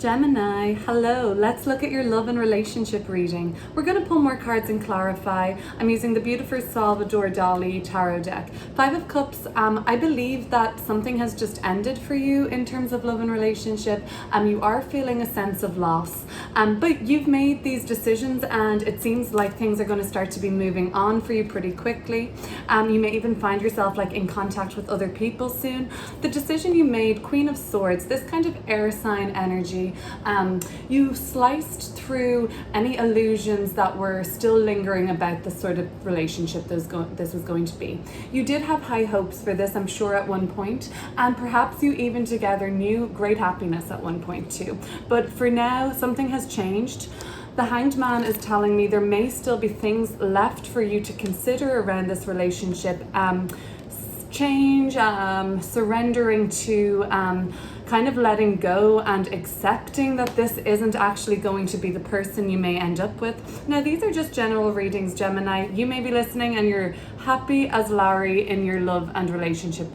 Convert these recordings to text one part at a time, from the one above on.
Gemini, hello. Let's look at your love and relationship reading. We're going to pull more cards and clarify. I'm using the beautiful Salvador Dali tarot deck. Five of Cups, I believe that something has just ended for you in terms of love and relationship. You are feeling a sense of loss, but you've made these decisions and it seems like things are going to start to be moving on for you pretty quickly. You may even find yourself like in contact with other people soon. The decision you made, Queen of Swords, this kind of air sign energy, you sliced through any illusions that were still lingering about the sort of relationship this was going to be. You did have high hopes for this, I'm sure, at one point, and perhaps you even together knew great happiness at one point too. But for now, something has changed. The Hanged Man is telling me there may still be things left for you to consider around this relationship. Change, surrendering to kind of letting go and accepting that this isn't actually going to be the person you may end up with. Now, these are just general readings, Gemini. You may be listening and you're happy as Larry in your love and relationship,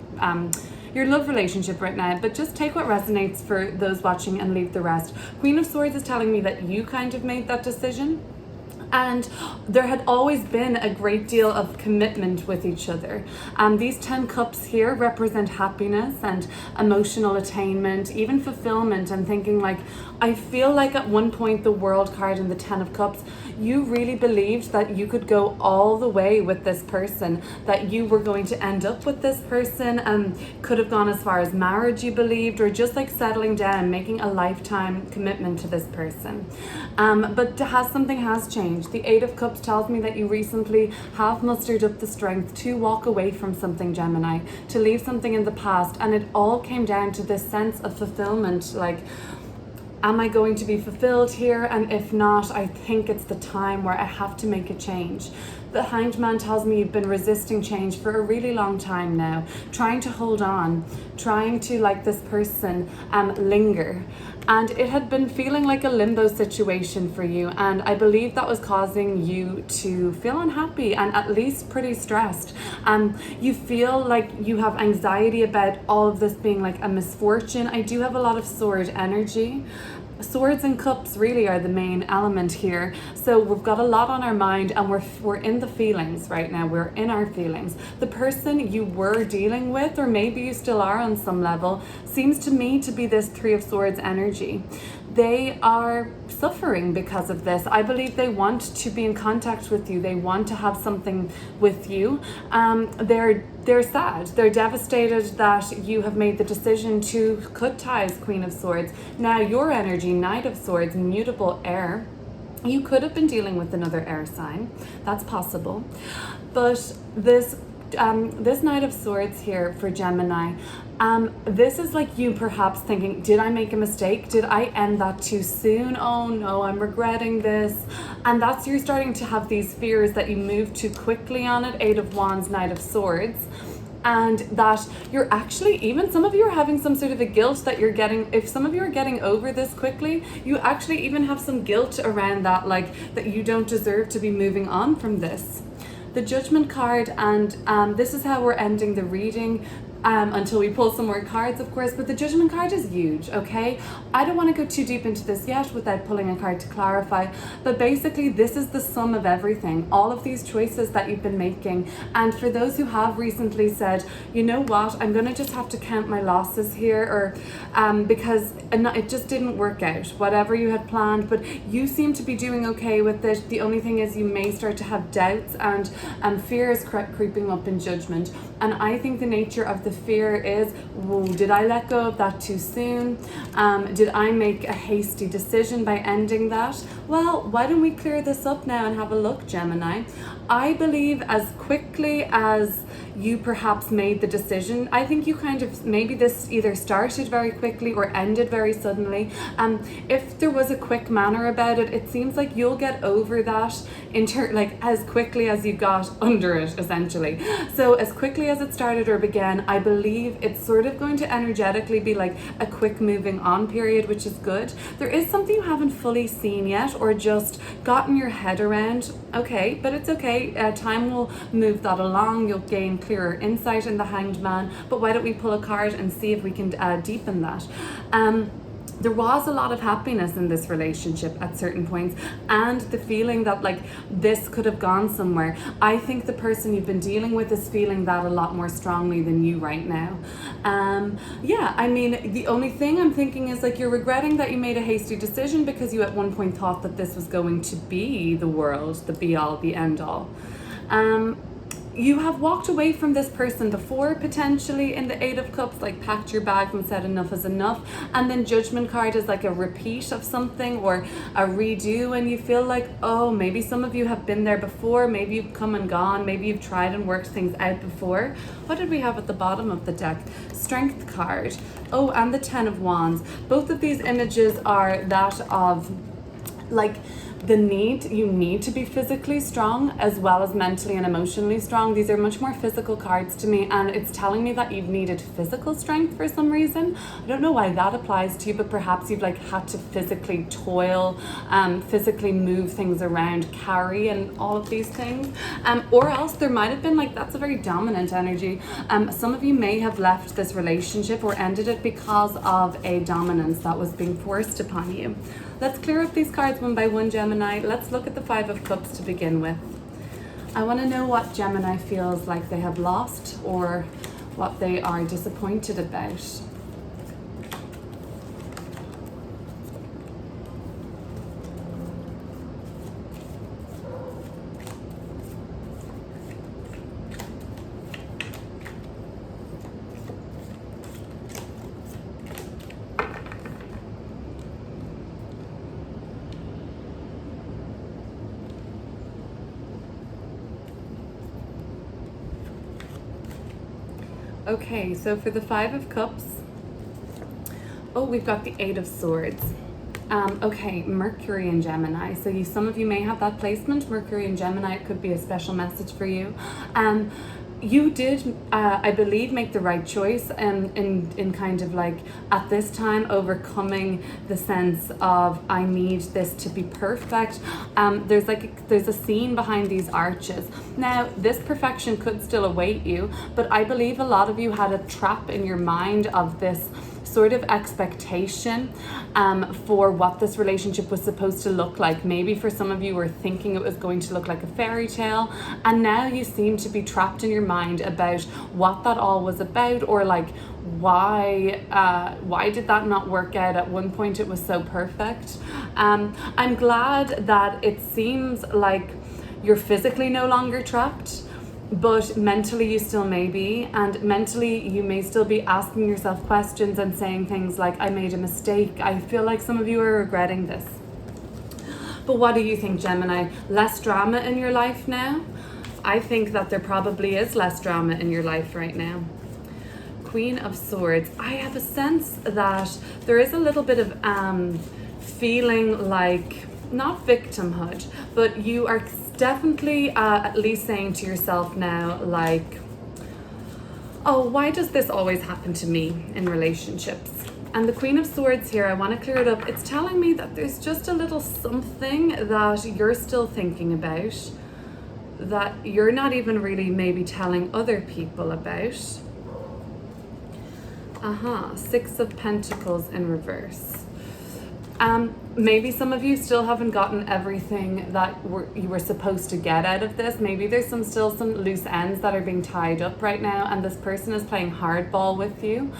your love relationship right now, but just take what resonates for those watching and leave the rest. Queen of Swords is telling me that you kind of made that decision. And there had always been a great deal of commitment with each other. These 10 cups here represent happiness and emotional attainment, even fulfillment, and thinking like, I feel like at one point the World card and the 10 of Cups, you really believed that you could go all the way with this person, that you were going to end up with this person, could have gone as far as marriage, you believed, or just like settling down, making a lifetime commitment to this person. But something has changed. The Eight of Cups tells me that you recently have mustered up the strength to walk away from something, Gemini, to leave something in the past, and it all came down to this sense of fulfillment, like, am I going to be fulfilled here? And if not, I think it's the time where I have to make a change. The Hanged Man tells me you've been resisting change for a really long time now, trying to hold on, trying to, like this person, linger. And it had been feeling like a limbo situation for you. And I believe that was causing you to feel unhappy and at least pretty stressed. You feel like you have anxiety about all of this being like a misfortune. I do have a lot of sword energy. Swords and cups really are the main element here. So we've got a lot on our mind and we're in the feelings right now. We're in our feelings. The person you were dealing with, or maybe you still are on some level, seems to me to be this Three of Swords energy. They are suffering because of this. I believe they want to be in contact with you. They want to have something with you. They're sad. They're devastated that you have made the decision to cut ties, Queen of Swords. Now your energy, Knight of Swords, mutable air. You could have been dealing with another air sign. That's possible. But this Knight of Swords here for Gemini, this is like you perhaps thinking, did I make a mistake? Did I end that too soon? Oh no, I'm regretting this. And that's, you're starting to have these fears that you moved too quickly on it. Eight of Wands, Knight of Swords. And that you're actually, even some of you are having some sort of a guilt that you're getting, if some of you are getting over this quickly, you actually even have some guilt around that, like that you don't deserve to be moving on from this. The Judgment card, and this is how we're ending the reading. Until we pull some more cards, of course, but the Judgment card is huge, okay? I don't want to go too deep into this yet without pulling a card to clarify, but basically this is the sum of everything, all of these choices that you've been making. And for those who have recently said, you know what, I'm going to just have to count my losses here, or because it just didn't work out, whatever you had planned, but you seem to be doing okay with it. The only thing is you may start to have doubts and fear is creeping up in judgment. And I think the nature of the fear is, whoa, did I let go of that too soon? Did I make a hasty decision by ending that? Well, why don't we clear this up now and have a look, Gemini? I believe as quickly as you perhaps made the decision, I think you kind of, maybe this either started very quickly or ended very suddenly. If there was a quick manner about it, it seems like you'll get over that like as quickly as you got under it, essentially. So as quickly as it started or began, I believe it's sort of going to energetically be like a quick moving on period, which is good. There is something you haven't fully seen yet or just gotten your head around. Okay, but it's okay. Time will move that along. You'll gain clearer insight in the Hanged Man. But why don't we pull a card and see if we can deepen that? there was a lot of happiness in this relationship at certain points, and the feeling that like this could have gone somewhere. I think the person you've been dealing with is feeling that a lot more strongly than you right now. Yeah, I mean, the only thing I'm thinking is like you're regretting that you made a hasty decision because you at one point thought that this was going to be the world, the be all, the end all. You have walked away from this person before, potentially in the Eight of Cups, like packed your bags and said enough is enough. And then Judgment card is like a repeat of something or a redo, and you feel like, oh, maybe some of you have been there before, maybe you've come and gone, maybe you've tried and worked things out before. What did we have at the bottom of the deck? Strength card. Oh, and the Ten of Wands. Both of these images are that of like you need to be physically strong as well as mentally and emotionally strong. These are much more physical cards to me, and it's telling me that you've needed physical strength for some reason. I don't know why that applies to you, but perhaps you've like had to physically toil, physically move things around, carry, and all of these things. Or else there might have been like, that's a very dominant energy. Some of you may have left this relationship or ended it because of a dominance that was being forced upon you. Let's clear up these cards one by one, Gemini. Let's look at the Five of Cups to begin with. I want to know what Gemini feels like they have lost or what they are disappointed about. Okay, so for the Five of Cups, oh, we've got the Eight of Swords. Okay, Mercury and Gemini. So some of you may have that placement, Mercury and Gemini. It could be a special message for you. You did, I believe, make the right choice in kind of like at this time overcoming the sense of I need this to be perfect. There's a scene behind these arches. Now, this perfection could still await you, but I believe a lot of you had a trap in your mind of this sort of expectation for what this relationship was supposed to look like. Maybe for some of you were thinking it was going to look like a fairy tale, and now you seem to be trapped in your mind about what that all was about, or like why did that not work out? At one point it was so perfect. I'm glad that it seems like you're physically no longer trapped, but mentally you still may be, and mentally you may still be asking yourself questions and saying things like, I made a mistake. I feel like some of you are regretting this. But what do you think, Gemini? Less drama in your life now? I think that there probably is less drama in your life right now. Queen of Swords. I have a sense that there is a little bit of feeling like, not victimhood, but you are definitely at least saying to yourself now, like, oh, why does this always happen to me in relationships? And the Queen of Swords here, I want to clear it up. It's telling me that there's just a little something that you're still thinking about, that you're not even really maybe telling other people about. Six of Pentacles in reverse. Maybe some of you still haven't gotten everything that you were supposed to get out of this. Maybe there's still some loose ends that are being tied up right now, and this person is playing hardball with you.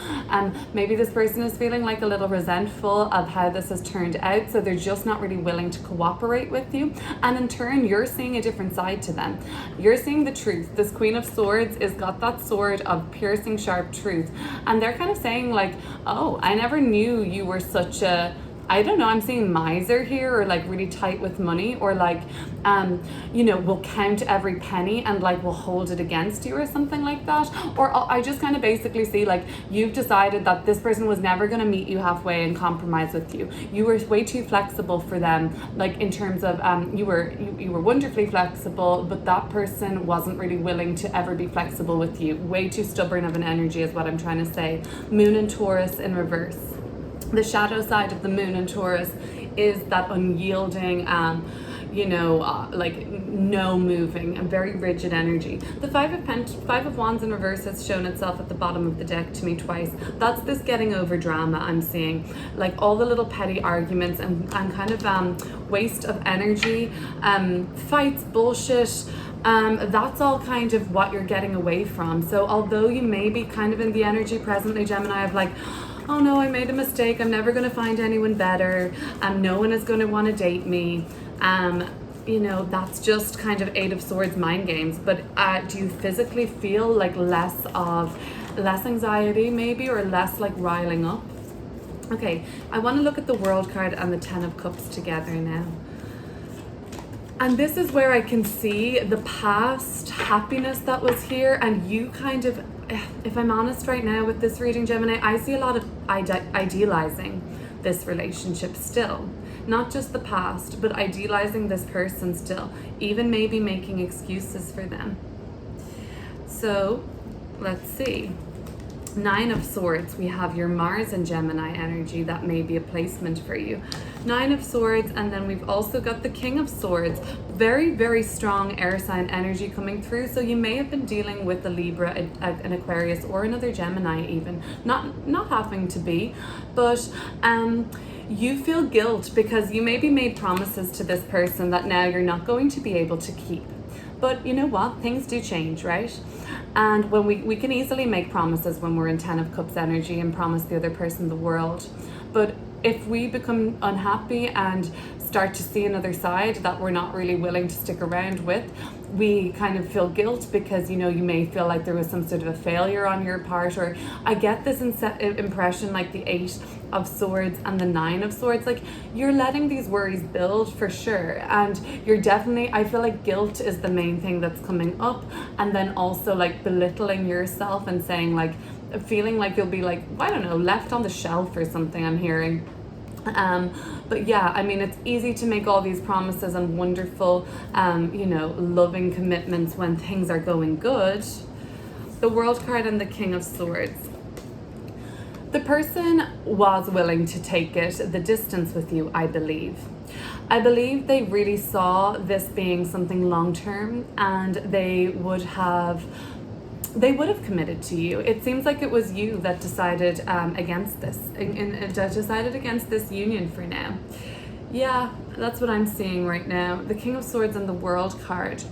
Maybe this person is feeling like a little resentful of how this has turned out, so they're just not really willing to cooperate with you. And in turn, you're seeing a different side to them. You're seeing the truth. This Queen of Swords has got that sword of piercing sharp truth. And they're kind of saying like, oh, I never knew you were such a, I don't know, I'm seeing miser here, or like really tight with money, or like, will count every penny and like will hold it against you or something like that. Or I just kind of basically see like you've decided that this person was never going to meet you halfway and compromise with you. You were way too flexible for them, like in terms of you were wonderfully flexible, but that person wasn't really willing to ever be flexible with you. Way too stubborn of an energy is what I'm trying to say. Moon and Taurus in reverse. The shadow side of the Moon and Taurus is that unyielding, like no moving and very rigid energy. The Five of Wands in reverse has shown itself at the bottom of the deck to me twice. That's this getting over drama I'm seeing, like all the little petty arguments and kind of waste of energy, fights, bullshit. That's all kind of what you're getting away from. So although you may be kind of in the energy presently, Gemini, of like, oh no, I made a mistake, I'm never going to find anyone better, no one is going to want to date me, that's just kind of Eight of Swords mind games. But do you physically feel like less anxiety maybe, or less like riling up? Okay, I want to look at the World card and the Ten of Cups together now. And this is where I can see the past happiness that was here, and you kind of, if I'm honest right now with this reading, Gemini, I see a lot of idealizing this relationship still. Not just the past, but idealizing this person still, even maybe making excuses for them. So let's see. Nine of Swords, we have your Mars and Gemini energy. That may be a placement for you. Nine of Swords, and then we've also got the King of Swords. Very, very strong air sign energy coming through. So you may have been dealing with a Libra, an Aquarius, or another Gemini even. Not having to be, but you feel guilt because you maybe made promises to this person that now you're not going to be able to keep. But you know what? Things do change, right? And when we can easily make promises when we're in Ten of Cups energy and promise the other person the world. But if we become unhappy and start to see another side that we're not really willing to stick around with, we kind of feel guilt because, you may feel like there was some sort of a failure on your part. Or I get this impression like the Eight of Swords and the Nine of Swords, like you're letting these worries build for sure. And you're definitely, I feel like guilt is the main thing that's coming up. And then also like belittling yourself and saying like, feeling like you'll be like, I don't know, left on the shelf or something, I'm hearing. But yeah, I mean, it's easy to make all these promises and wonderful, loving commitments when things are going good. The World card and the King of Swords. The person was willing to take the distance with you, I believe. I believe they really saw this being something long-term, and they would have committed to you. It seems like it was you that decided against this, decided against this union for now. Yeah, that's what I'm seeing right now. The King of Swords and the World card.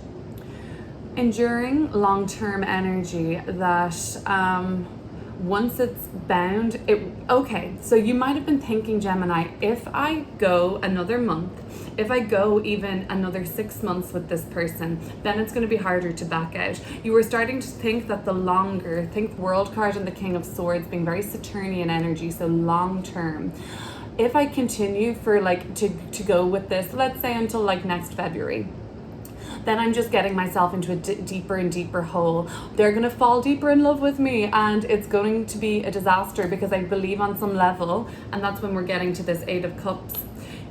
Enduring long-term energy that once it's bound, okay, so you might have been thinking, Gemini, if I go another month, if I go even another 6 months with this person, then it's going to be harder to back out. You were starting to think that think World card and the King of Swords being very Saturnian energy, so long term. If I continue for like to go with this, let's say until like next February, then I'm just getting myself into a deeper and deeper hole. They're going to fall deeper in love with me, and it's going to be a disaster because I believe on some level, and that's when we're getting to this Eight of Cups.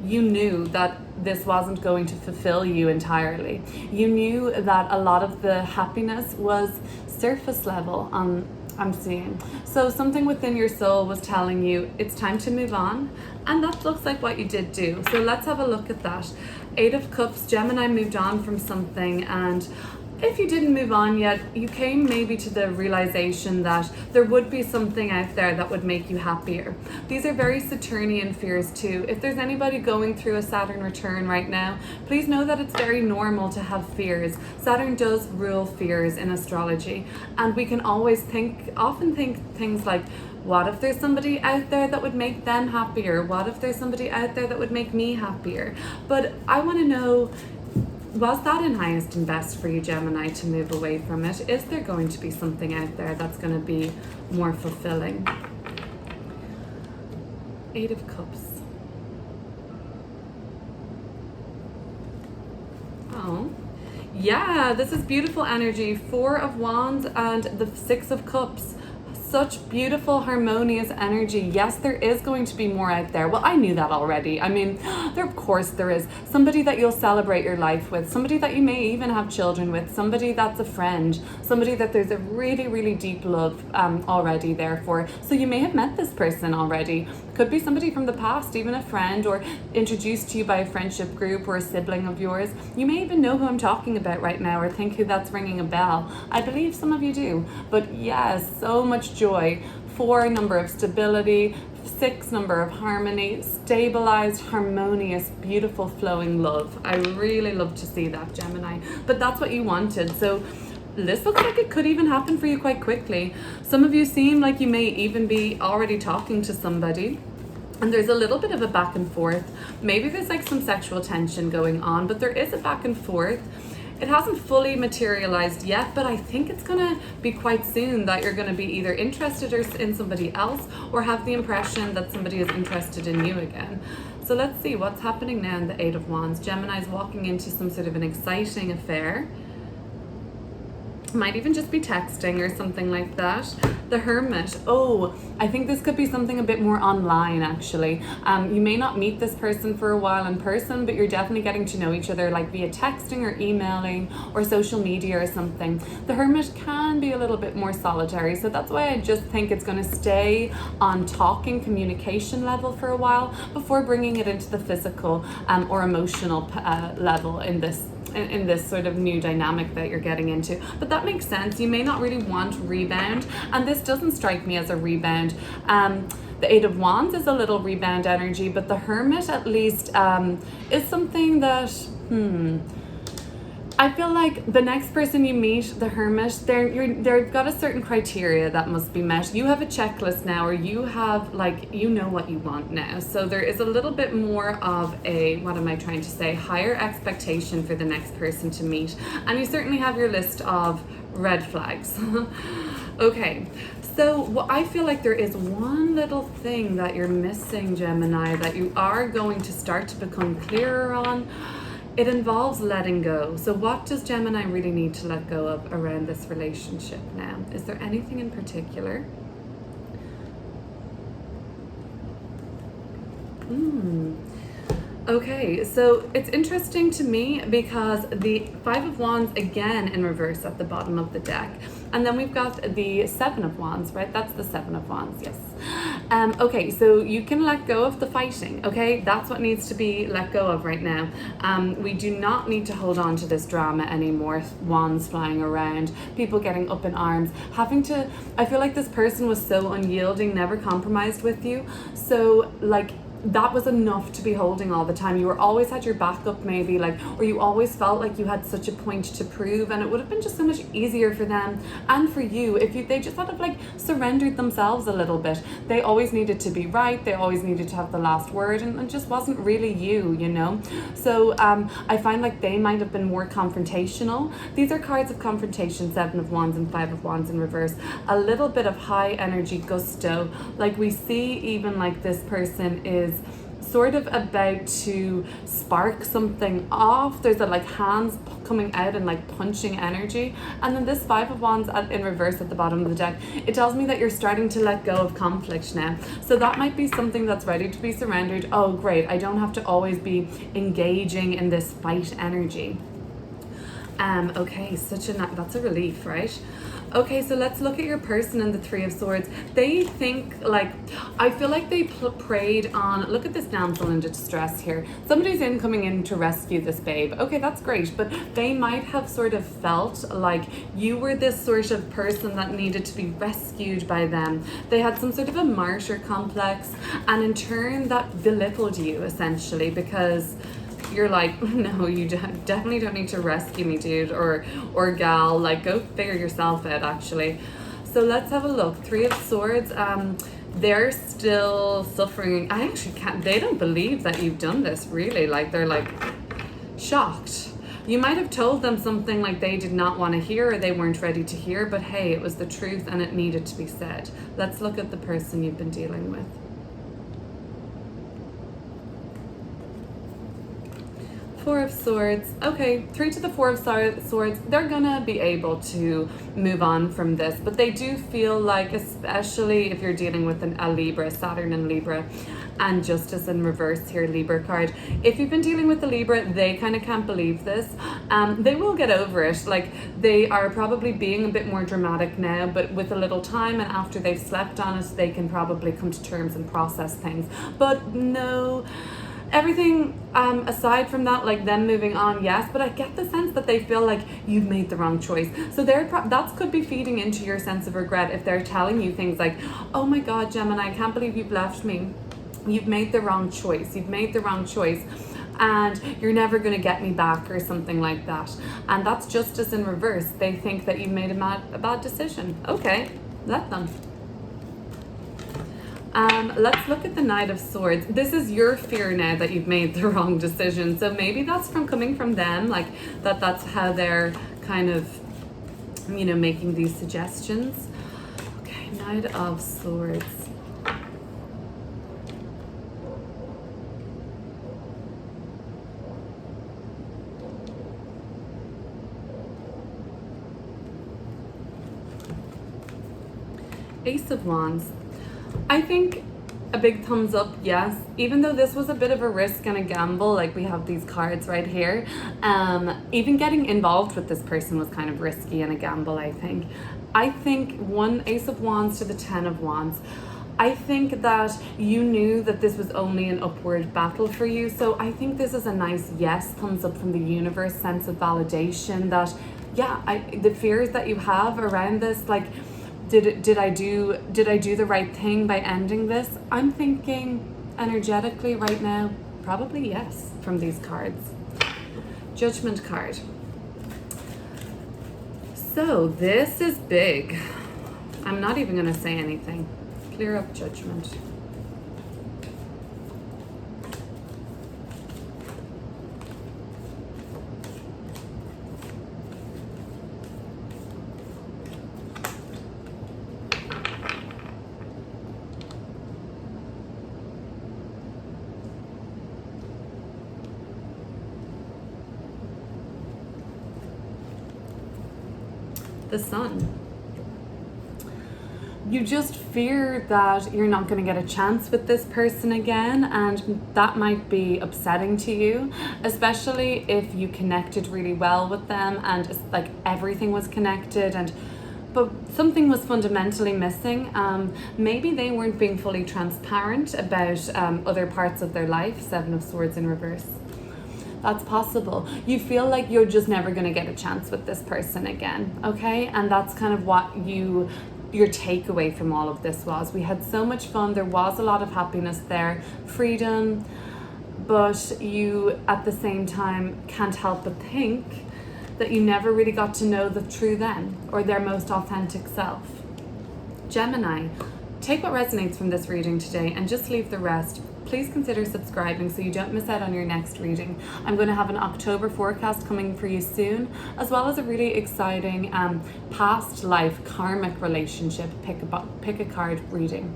You knew that this wasn't going to fulfill you entirely. You knew that a lot of the happiness was surface level, I'm seeing. So something within your soul was telling you it's time to move on, and that looks like what you did do. So let's have a look at that. Eight of Cups, Gemini moved on from something, and if you didn't move on yet, you came maybe to the realization that there would be something out there that would make you happier. These are very Saturnian fears too. If there's anybody going through a Saturn return right now, please know that it's very normal to have fears. Saturn does rule fears in astrology, and we can always often think things like, what if there's somebody out there that would make them happier? What if there's somebody out there that would make me happier? But I want to know, was that in highest and best for you, Gemini, to move away from it? Is there going to be something out there that's going to be more fulfilling? Eight of Cups. Oh, yeah, this is beautiful energy. Four of Wands and the Six of Cups. Such beautiful, harmonious energy. Yes, there is going to be more out there. Well, I knew that already. I mean, of course there is. Somebody that you'll celebrate your life with, somebody that you may even have children with, somebody that's a friend, somebody that there's a really, really deep love already there for. So you may have met this person already, Could be somebody from the past, even a friend, or introduced to you by a friendship group or a sibling of yours. You may even know who I'm talking about right now or think who that's ringing a bell. I believe some of you do. But yes, so much joy. 4, number of stability. 6, number of harmony. Stabilized, harmonious, beautiful, flowing love. I really love to see that, Gemini. But that's what you wanted. So this looks like it could even happen for you quite quickly. Some of you seem like you may even be already talking to somebody. And there's a little bit of a back and forth. Maybe there's like some sexual tension going on, but there is a back and forth. It hasn't fully materialized yet, but I think it's gonna be quite soon that you're gonna be either interested in somebody else or have the impression that somebody is interested in you again. So let's see what's happening now in the 8 of Wands. Gemini's walking into some sort of an exciting affair. Might even just be texting or something like that. The Hermit. Oh, I think this could be something a bit more online, actually. You may not meet this person for a while in person, but you're definitely getting to know each other, like via texting or emailing or social media or something. The Hermit can be a little bit more solitary, so that's why I just think it's going to stay on talking, communication level for a while before bringing it into the physical or emotional level in this sort of new dynamic that you're getting into. But that makes sense. You may not really want rebound, and this doesn't strike me as a rebound. The 8 of Wands is a little rebound energy, but the Hermit at least is something that I feel like the next person you meet, the Hermit, they've got a certain criteria that must be met. You have a checklist now, or you have, like, you know what you want now. So there is a little bit more of a, what am I trying to say, higher expectation for the next person to meet. And you certainly have your list of red flags. Okay, so I feel like there is one little thing that you're missing, Gemini, that you are going to start to become clearer on. It involves letting go. So what does Gemini really need to let go of around this relationship now? Is there anything in particular? Okay, so it's interesting to me because the 5 of Wands again in reverse at the bottom of the deck. And then we've got the 7 of Wands, right? That's the 7 of Wands, yes. Okay, so you can let go of the fighting, okay? That's what needs to be let go of right now. We do not need to hold on to this drama anymore. Wands flying around, people getting up in arms, I feel like this person was so unyielding, never compromised with you. So, like, that was enough to be holding all the time. You were always had your backup, maybe, like, or you always felt like you had such a point to prove, and it would have been just so much easier for them and for you if they just sort of like surrendered themselves a little bit. They always needed to be right, they always needed to have the last word, and it just wasn't really you know. So I find like they might have been more confrontational. These are cards of confrontation, 7 of Wands and 5 of Wands in reverse. A little bit of high energy gusto, like we see even like this person is sort of about to spark something off. There's a like hands coming out and like punching energy. And then this 5 of Wands in reverse at the bottom of the deck, it tells me that you're starting to let go of conflict now. So that might be something that's ready to be surrendered. Oh great, I don't have to always be engaging in this fight energy. Okay, that's a relief, right? Okay, so let's look at your person in the 3 of Swords. They think, like, I feel like they preyed on, look at this damsel in distress here. Somebody's coming in to rescue this babe. Okay, that's great, but they might have sort of felt like you were this sort of person that needed to be rescued by them. They had some sort of a martyr complex, and in turn that belittled you, essentially, because you're like, no, you definitely don't need to rescue me, dude, or gal, like, go figure yourself out, actually. So let's have a look. 3 of Swords, they're still suffering. I actually can't, they don't believe that you've done this, really. Like, they're like shocked. You might have told them something like they did not want to hear or they weren't ready to hear, but hey, it was the truth and it needed to be said. Let's look at the person you've been dealing with. 4 of Swords. Okay, 3 to the 4 of Swords. They're gonna be able to move on from this, but they do feel like, especially if you're dealing with a Libra, Saturn and Libra, and Justice in reverse here, Libra card. If you've been dealing with the Libra, they kind of can't believe this. They will get over it. Like, they are probably being a bit more dramatic now, but with a little time and after they've slept on it, they can probably come to terms and process things. But no, everything aside from that, like them moving on, yes, but I get the sense that they feel like you've made the wrong choice. So that could be feeding into your sense of regret if they're telling you things like, oh my God, Gemini, I can't believe you've left me. You've made the wrong choice. You've made the wrong choice. And you're never going to get me back, or something like that. And that's Justice in reverse. They think that you've made a bad decision. Okay, let them. Let's look at the Knight of Swords. This is your fear now that you've made the wrong decision. So maybe that's coming from them, like that's how they're kind of, making these suggestions. Okay, Knight of Swords. Ace of Wands. I think a big thumbs up, yes. Even though this was a bit of a risk and a gamble, like we have these cards right here, even getting involved with this person was kind of risky and a gamble, I think. I think one Ace of Wands to the 10 of Wands. I think that you knew that this was only an upward battle for you. So I think this is a nice yes, thumbs up from the universe, sense of validation that, yeah, the fears that you have around this, like, did I do the right thing by ending this? I'm thinking energetically right now, probably yes, from these cards. Judgment card. So this is big. I'm not even going to say anything. Clear up Judgment. The Sun. You just fear that you're not going to get a chance with this person again, and that might be upsetting to you, especially if you connected really well with them and like everything was connected, but something was fundamentally missing. Maybe they weren't being fully transparent about other parts of their life. Seven of Swords in reverse. That's possible. You feel like you're just never going to get a chance with this person again, okay? And that's kind of what your takeaway from all of this was. We had so much fun. There was a lot of happiness there, freedom, but you at the same time can't help but think that you never really got to know the true them or their most authentic self. Gemini, take what resonates from this reading today and just leave the rest. Please consider subscribing so you don't miss out on your next reading. I'm going to have an October forecast coming for you soon, as well as a really exciting past life karmic relationship pick a card reading.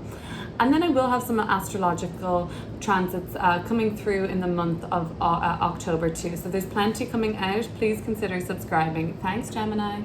And then I will have some astrological transits coming through in the month of October too. So there's plenty coming out. Please consider subscribing. Thanks, Gemini.